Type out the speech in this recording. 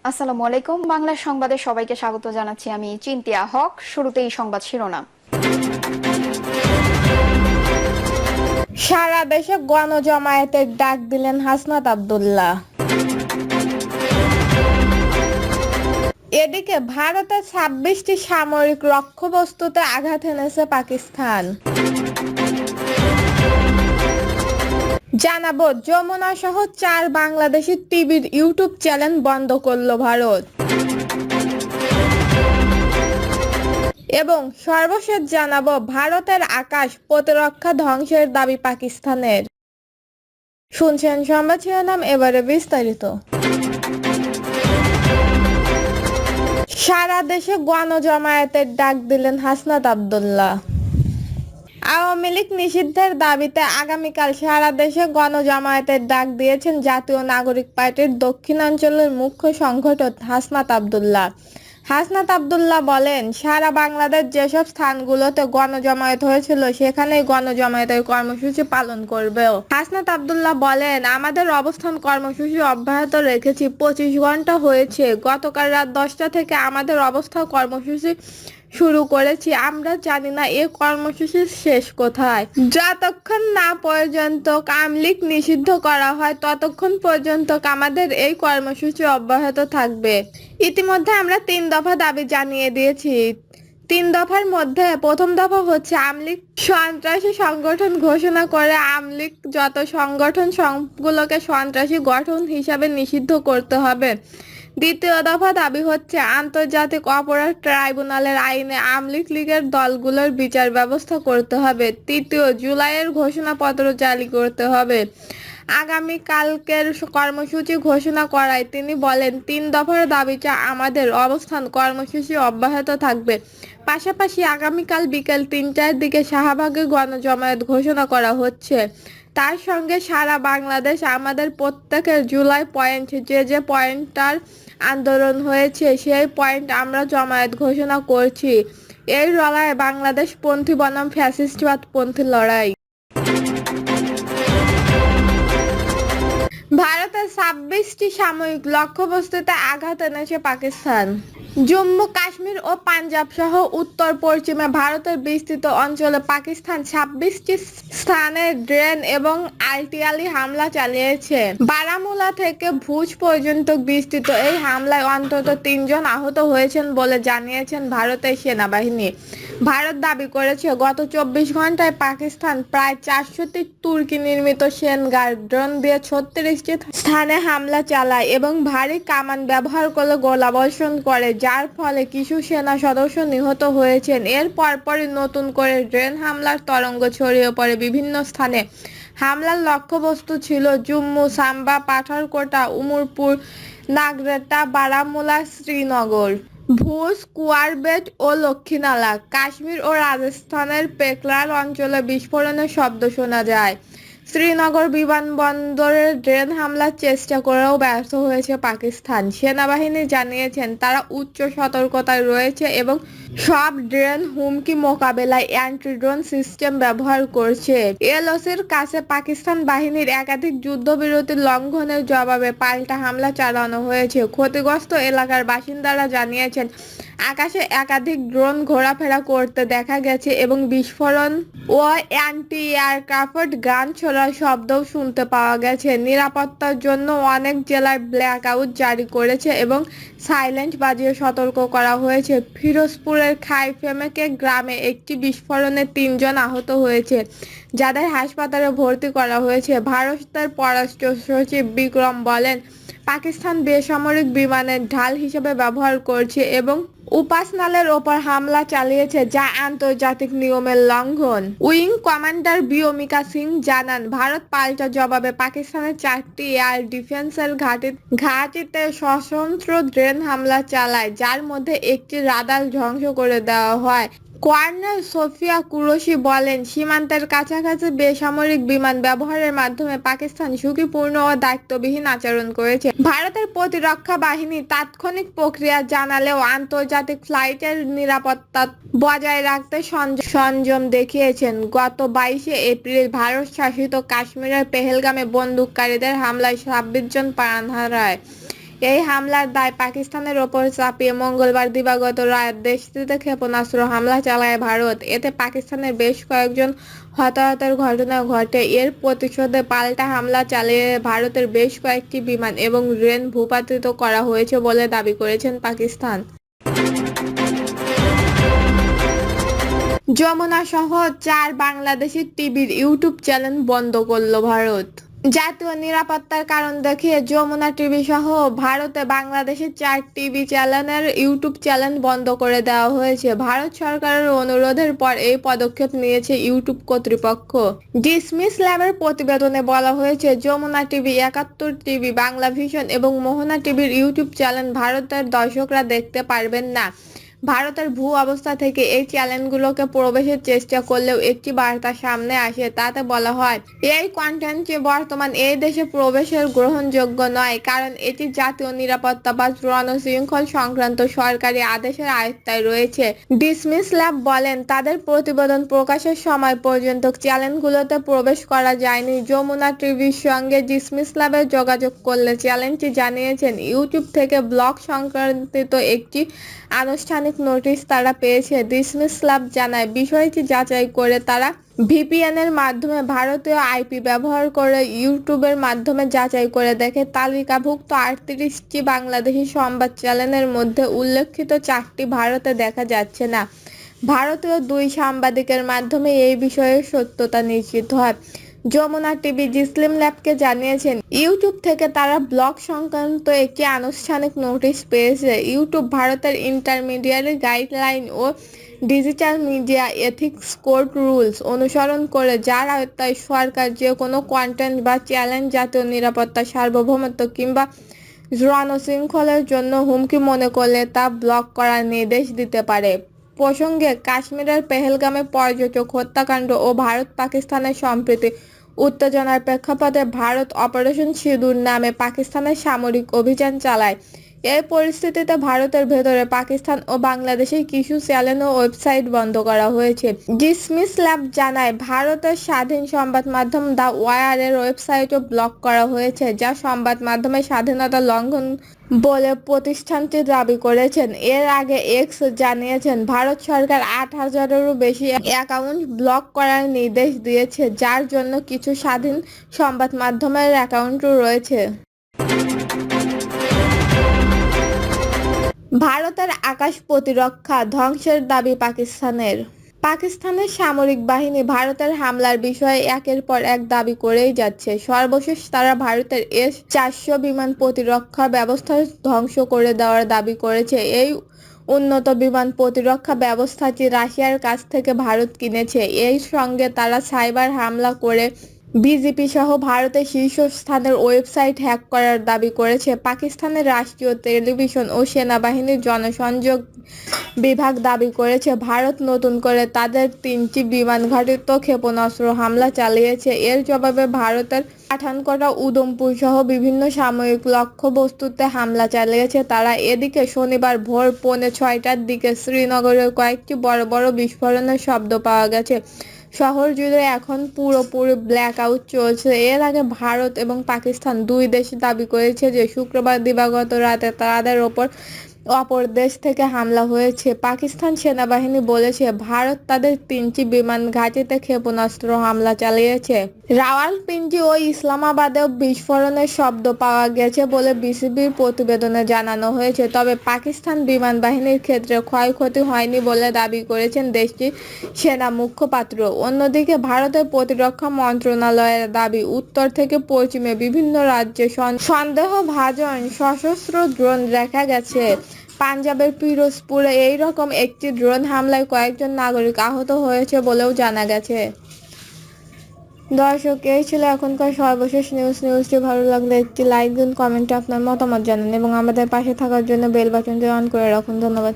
আসসালামু আলাইকুম। বাংলা সংবাদে সবাইকে স্বাগত জানাচ্ছি। আমি চিন্তিয়া হক। শুরুতেই সংবাদ শিরোনাম। সারা দেশে গণজমায়েতের ডাক দিলেন হাসনাত আব্দুল্লাহ। এদিকে ভারতের ২৬টি সামরিক লক্ষ্যবস্তুতে আঘাত এনেছে পাকিস্তান। জানাবো, যমুনা সহ ৪ বাংলাদেশি টিভির ইউটিউব চ্যানেল বন্ধ করল ভারত। এবং সর্বশেষ জানাবো, ভারতের আকাশ প্রতিরক্ষা ধ্বংসের দাবি পাকিস্তানের। শুনছেন সংবাদ শিরোনাম, এবারে বিস্তারিত। সারা দেশে গণজমায়েতের ডাক দিলেন হাসনাত আব্দুল্লাহ। আওয়ামী লীগ নিষিদ্ধের দাবিতে আগামীকাল সারা দেশে গণজমায়েতের ডাক দিয়েছেন জাতীয় নাগরিক পার্টির দক্ষিণাঞ্চলের মুখ্য সংগঠক হাসনাত আব্দুল্লাহ। হাসনাত আব্দুল্লাহ বলেন, সারা বাংলাদেশ যেসব স্থানগুলোতে গণজমায়েত হয়েছিল সেখানেই গণজমায়েতের কর্মসূচি পালন করবে। হাসনাত আব্দুল্লাহ বলেন, আমাদের অবস্থান কর্মসূচি অব্যাহত রেখেছি। ২৫ ঘন্টা হয়েছে। গতকাল রাত 10টা থেকে আমাদের অবস্থান কর্মসূচি শুরু করেছি। আমরা জানি না এই কর্মসূচির শেষ কোথায়। যতক্ষণ না পর্যন্ত আওয়ামী লীগ নিষিদ্ধ করা হয় ততক্ষণ পর্যন্ত আমাদের এই কর্মসূচি অব্যাহত থাকবে। ইতিমধ্যে আমরা ৩ দফা দাবি জানিয়ে দিয়েছি। ৩ দফার মধ্যে প্রথম দফা হচ্ছে আওয়ামী লীগ সন্ত্রাসী সংগঠন ঘোষণা করে আওয়ামী লীগ যত সংগঠন সবগুলোকে সন্ত্রাসী গঠন হিসাবে নিষিদ্ধ করতে হবে। দ্বিতীয় দফা দাবি হচ্ছে আন্তর্জাতিক অপরাধ ট্রাইব্যুনালের আইনে আওয়ামী লীগের দলগুলোর বিচার ব্যবস্থা করতে হবে। তৃতীয়, জুলাইয়ের ঘোষণাপত্র জারি করতে হবে। আগামীকালকের কর্মসূচি ঘোষণা করায় তিনি বলেন, ৩ দফার দাবিটা আমাদের অবস্থান কর্মসূচি অব্যাহত থাকবে। পাশাপাশি আগামীকাল বিকেল ৩টার দিকে শাহবাগে গণজমায়েত ঘোষণা করা হচ্ছে। তার সঙ্গে সারা বাংলাদেশ আমাদের প্রত্যেকের জুলাই পয়েন্ট, যে পয়েন্টটার আন্দোলন হয়েছে সেই পয়েন্ট আমরা জমায়েত ঘোষণা করছি। এই লড়াই বাংলাদেশ পন্থী বনাম ফ্যাসিস্টবাদ পন্থী লড়াই। ভারতের ২৬টি সামরিক লক্ষ্যবস্তুতে আঘাত এনেছে পাকিস্তান। জম্মু কাশ্মীর ও পাঞ্জাব সহ উত্তর পশ্চিমে ভারতের বিস্তৃত অঞ্চলে পাকিস্তান ২৬টি স্থানে ড্রোন এবং আর্টিলারি হামলা চালিয়েছে। বারামুলা থেকে ভুজ পর্যন্ত বিস্তৃত এই হামলায় অন্তত ৩ জন আহত হয়েছেন বলে জানিয়েছেন ভারতের সেনাবাহিনী। ভারত দাবি করেছে, গত ২৪ ঘন্টায় পাকিস্তান প্রায় ৪০০টি তুর্কি নির্মিত সেনগার্ড ড্রোন দিয়ে ৩৬টি স্থানে হামলা চালায় এবং ভারী কামান ব্যবহার করে গোলাবর্ষণ করে, যার ফলে কিছু সেনা সদস্য নিহত হয়েছেন। এর পরপরই নতুন করে ড্রোন হামলার তরঙ্গ ছড়িয়ে পড়ে বিভিন্ন স্থানে। হামলার লক্ষ্যবস্তু ছিল জম্মু, সাম্বা, পাঠানকোটা, উমরপুর, নাগরেটা, বারামুলা, শ্রীনগর, ভুজ, কুয়ারবেট ও লক্ষ্মীনালা। কাশ্মীর ও রাজস্থানের পেকলার অঞ্চলে বিস্ফোরণের শব্দ শোনা যায়। শ্রীনগর বিমানবন্দরে ড্রোন হামলার চেষ্টা করেও ব্যর্থ হয়েছে পাকিস্তান। সেনাবাহিনী জানিয়েছেন তারা উচ্চ সতর্কতায় রয়েছে এবং সব ড্রোন হুমকি মোকাবেলায় অ্যান্টি ড্রোন সিস্টেম ব্যবহার করছে। এলওসির কাছে পাকিস্তান বাহিনীর একাধিক যুদ্ধবিরতি লঙ্ঘনের জবাবে পাল্টা হামলা চালানো হয়েছে। ক্ষতিগ্রস্ত এলাকার বাসিন্দারা জানিয়েছেন আকাশে একাধিক ড্রোন ঘোরাফেরা করতে দেখা গেছে এবং বিস্ফোরণ ও অ্যান্টি এয়ারক্রাফট গান ছোড়ার শব্দও শুনতে পাওয়া গেছে। নিরাপত্তার জন্য অনেক জেলায় ব্ল্যাক আউট জারি করেছে এবং সাইলেন্ট বাজিয়ে সতর্ক করা হয়েছে। ফিরোজপুরের খাইফেমেকে গ্রামে একটি বিস্ফোরণে ৩ জন আহত হয়েছে, যাদের হাসপাতালে ভর্তি করা হয়েছে। ভারতের পররাষ্ট্র সচিব বিক্রম বলেন, পাকিস্তান বেসামরিক বিমানের ঢাল হিসেবে ব্যবহার করছে এবং উপাসনালের ওপর হামলা চালিয়েছে, যা আন্তর্জাতিক নিয়মের লঙ্ঘন। উইং কমান্ডার বিওমিকা সিং জানান, ভারত পাল্টা জবাবে পাকিস্তানের 4টি এয়ার ডিফেন্সের ঘাঁটিতে সশস্ত্র ড্রোন হামলা চালায়, যার মধ্যে একটি রাডার ধ্বংস করে দেওয়া হয়। কর্নেল সোফিয়া কুরেশি বলেন, সীমান্তের কাছাকাছি বেসামরিক বিমান ব্যবহারের মাধ্যমে পাকিস্তান ঝুঁকিপূর্ণ ও দায়িত্ববিহীন আচরণ করেছে। ভারতের প্রতিরক্ষা বাহিনী তাৎক্ষণিক প্রক্রিয়া জানালেও আন্তর্জাতিক ফ্লাইটের নিরাপত্তা বজায় রাখতে সংযম দেখিয়েছেন। গত 22শে এপ্রিল ভারত শাসিত কাশ্মীরের পেহেলগামে বন্দুকধারীদের হামলায় 26 জন প্রাণ হারায়। এই হামলার দায় পাকিস্তানের ওপর চাপিয়ে মঙ্গলবার দিবাগত রাত দেশটিতে ক্ষেপণাস্ত্র হামলা চালায় ভারত। এতে পাকিস্তানের বেশ কয়েকজন হতাহতের ঘটনা ঘটে। এর প্রতিশোধে পাল্টা হামলা চালিয়ে ভারতের বেশ কয়েকটি বিমান এবং রেল ভূপাতিত করা হয়েছে বলে দাবি করেছেন পাকিস্তান। যমুনা সহ 4 বাংলাদেশি টিভির ইউটিউব চ্যানেল বন্ধ করল ভারত। জাতীয় নিরাপত্তার কারণ দেখিয়ে যমুনা টিভি সহ ভারতে বাংলাদেশের 4 টিভি চ্যানেলের ইউটিউব চ্যানেল বন্ধ করে দেওয়া হয়েছে। ভারত সরকারের অনুরোধের পর এই পদক্ষেপ নিয়েছে ইউটিউব কর্তৃপক্ষ। ডিসমিস ল্যাবের প্রতিবেদনে বলা হয়েছে, Jamuna TV, 71 TV, Bangla Vision এবং মোহনা টিভির ইউটিউব চ্যানেল ভারতের দর্শকরা দেখতে পারবেন না। ভারতের ভূ অবস্থা থেকে এই চ্যানেলগুলোকে প্রবেশের চেষ্টা করলেও একটি বার্তা সামনে আসে। তাতে বলা হয়, এই কন্টেন্টটি বর্তমান এই দেশে প্রবেশের গ্রহণযোগ্য নয়, কারণ এটি জাতীয় নিরাপত্তা বা রণশৃঙ্খল সংক্রান্ত সরকারি আদেশের আওতায় রয়েছে। ডিসমিস ল্যাব বলেন, তাদের প্রতিবেদন প্রকাশের সময় পর্যন্ত চ্যানেলগুলোতে প্রবেশ করা যায়নি। যমুনা টিভির সঙ্গে ডিসমিস ল্যাবে যোগাযোগ করলে চ্যানেলটি জানিয়েছেন, ইউটিউব থেকে ব্লক সংক্রান্ত একটি আনুষ্ঠানিক নোটিশ তারা পেয়েছে। ডিসমিস ল্যাব জানায়, বিষয়টি যাচাই করে তারা ভিপিএন এর মাধ্যমে ভারতীয় আইপি ব্যবহার করে ইউটিউবের মাধ্যমে যাচাই করে দেখে তালিকাভুক্ত 38টি বাংলাদেশি সংবাদ চ্যানেলের মধ্যে উল্লেখিত 4টি ভারতে দেখা যাচ্ছে না। ভারতীয় 2 সাংবাদিকের মাধ্যমে এই বিষয়ের সত্যতা নিশ্চিত হয়। যমুনা টিভি ডিসমিস ল্যাবকে জানিয়েছেন, ইউটিউব থেকে তারা ব্লগ সংক্রান্ত একটি আনুষ্ঠানিক নোটিশ পেয়েছে। ইউটিউব ভারতের ইন্টারমিডিয়েট গাইডলাইন ও digital media ethics code rules অনুসরণ করে, যার আওতায় সরকার যে কোনো কন্টেন্ট বা চ্যানেল জাতীয় নিরাপত্তা, সার্বভৌমত্ব কিংবা রণশৃঙ্খলার জন্য হুমকি মনে করলে তা ব্লক করার নির্দেশ দিতে পারে। প্রসঙ্গে, কাশ্মীরের পেহেলগামে পর্যটক হত্যাকাণ্ড ও ভারত পাকিস্তানের সম্প্রতি উত্তেজনার প্রেক্ষাপটে ভারত অপারেশন সিঁদুর নামে পাকিস্তানের সামরিক অভিযান চালায়। এই পরিস্থিতিতে ভারতের ভেতরে পাকিস্তান ও বাংলাদেশের কিছু চ্যানেল ও ওয়েবসাইট বন্ধ করা হয়েছে। ডিসমিস ল্যাব জানায়, ভারতের স্বাধীন সংবাদ মাধ্যম দ্য ওয়ার-এর ওয়েবসাইটও ব্লক করা হয়েছে, যা সংবাদ মাধ্যমের স্বাধীনতা লঙ্ঘন বলে প্রতিষ্ঠানটি দাবি করেছেন। এর আগে এক্স জানিয়েছেন, ভারত সরকার 8,000-এরও বেশি অ্যাকাউন্ট ব্লক করার নির্দেশ দিয়েছে, যার জন্য কিছু স্বাধীন সংবাদ মাধ্যমের অ্যাকাউন্টও রয়েছে। ভারতের আকাশ প্রতিরক্ষা ধ্বংসের দাবি পাকিস্তানের। পাকিস্তানের সামরিক বাহিনী ভারতের হামলার বিষয়ে একের পর এক দাবি করেই যাচ্ছে। সর্বশেষ তারা ভারতের S-400 বিমান প্রতিরক্ষা ব্যবস্থা ধ্বংস করে দেওয়ার দাবি করেছে। এই উন্নত বিমান প্রতিরক্ষা ব্যবস্থাটি রাশিয়ার কাছ থেকে ভারত কিনেছে। এই সঙ্গে তারা সাইবার হামলা করে বিজেপি সহ ভারতের শীর্ষস্থানের ওয়েবসাইট হ্যাক করার দাবি করেছে। পাকিস্তানের রাষ্ট্রীয় টেলিভিশন ও সেনাবাহিনীর জনসংযোগ বিভাগ দাবি করেছে, ভারত নতুন করে তাদের 3টি বিমান ঘাঁটিতে ক্ষেপণাস্ত্র হামলা চালিয়েছে। এর জবাবে ভারতের পাঠানকোট, উধমপুর সহ বিভিন্ন সামরিক লক্ষ্যবস্তুতে হামলা চালিয়েছে তারা। এদিকে শনিবার ভোর 5:45টার দিকে শ্রীনগরের কয়েকটি বড় বড় বিস্ফোরণের শব্দ পাওয়া গেছে। শহর জুড়ে এখন পুরোপুরি ব্ল্যাক আউট চলছে। এর আগে ভারত এবং পাকিস্তান 2 দেশ দাবি করেছে যে শুক্রবার দিবাগত রাতে তাদের অপর দেশ থেকে হামলা হয়েছে। পাকিস্তান সেনাবাহিনী বলেছে, ভারত তাদের 3টি বিমান ঘাঁটিতে ক্ষেপণাস্ত্র হামলা চালিয়েছে। রাওয়ালপিন্ডি ও ইসলামাবাদেও বিস্ফোরণের শব্দ পাওয়া গেছে বলে বিবিসির প্রতিবেদনে জানানো হয়েছে। তবে পাকিস্তান বিমান বাহিনীর ক্ষেত্রে ক্ষয়ক্ষতি হয়নি বলে দাবি করেছেন দেশটির সেনা মুখপাত্র। অন্যদিকে ভারতের প্রতিরক্ষা মন্ত্রণালয়ের দাবি, উত্তর থেকে পশ্চিমে বিভিন্ন রাজ্যে সন্দেহভাজন সশস্ত্র ড্রোন দেখা গেছে। পাঞ্জাবের পিরোজপুরে এই রকম একটি ড্রোন হামলায় কয়েকজন নাগরিক আহত হয়েছে বলেও জানা গেছে। দর্শক, এই ছিল এখনকার সর্বশেষ নিউজটি ভালো লাগলে একটি লাইক দিন, কমেন্টে আপনার মতামত জানান এবং আমাদের পাশে থাকার জন্য বেল বাটনটি অন করে রাখুন। ধন্যবাদ।